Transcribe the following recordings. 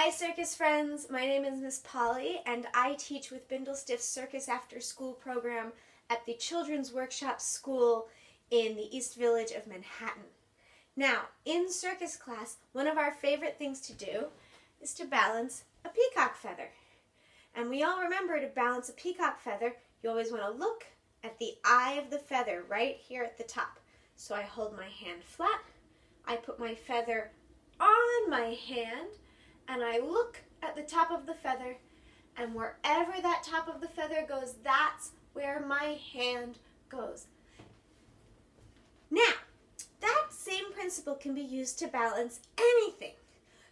Hi Circus friends, my name is Miss Polly and I teach with Bindlestiff's Circus After School program at the Children's Workshop School in the East Village of Manhattan. Now, in circus class, one of our favorite things to do is to balance a peacock feather. And we all remember to balance a peacock feather, you always want to look at the eye of the feather right here at the top. So I hold my hand flat, I put my feather on my hand, and I look at the top of the feather, and wherever that top of the feather goes, that's where my hand goes. Now, that same principle can be used to balance anything.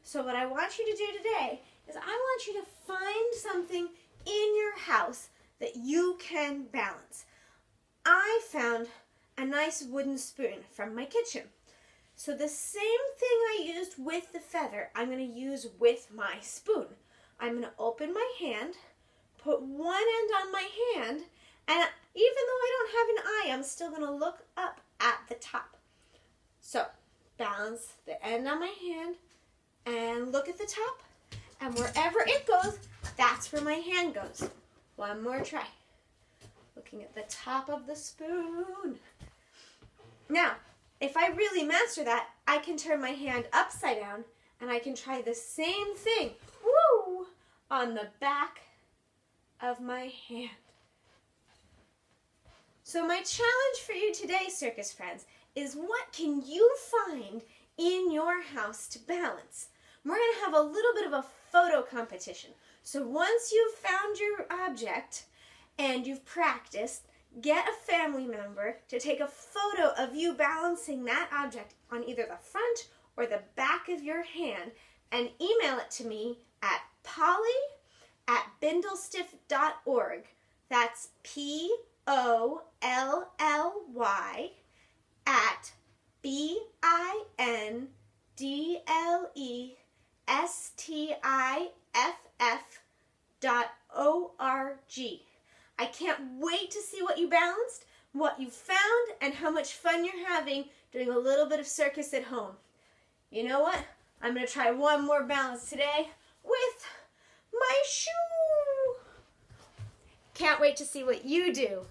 So what I want you to do today is I want you to find something in your house that you can balance. I found a nice wooden spoon from my kitchen. So the same thing I used with the feather, I'm going to use with my spoon. I'm going to open my hand, put one end on my hand, and even though I don't have an eye, I'm still going to look up at the top. So balance the end on my hand and look at the top, and wherever it goes, that's where my hand goes. One more try. Looking at the top of the spoon. Now, if I really master that, I can turn my hand upside down and I can try the same thing, woo, on the back of my hand. So my challenge for you today, circus friends, is what can you find in your house to balance? We're going to have a little bit of a photo competition. So once you've found your object and you've practiced, get a family member to take a photo of you balancing that object on either the front or the back of your hand and email it to me at polly@bindlestiff.org. That's POLLY at BINDLESTIFF.org. I can't wait to see what you balanced, what you found, and how much fun you're having doing a little bit of circus at home. You know what? I'm going to try one more balance today with my shoe. Can't wait to see what you do.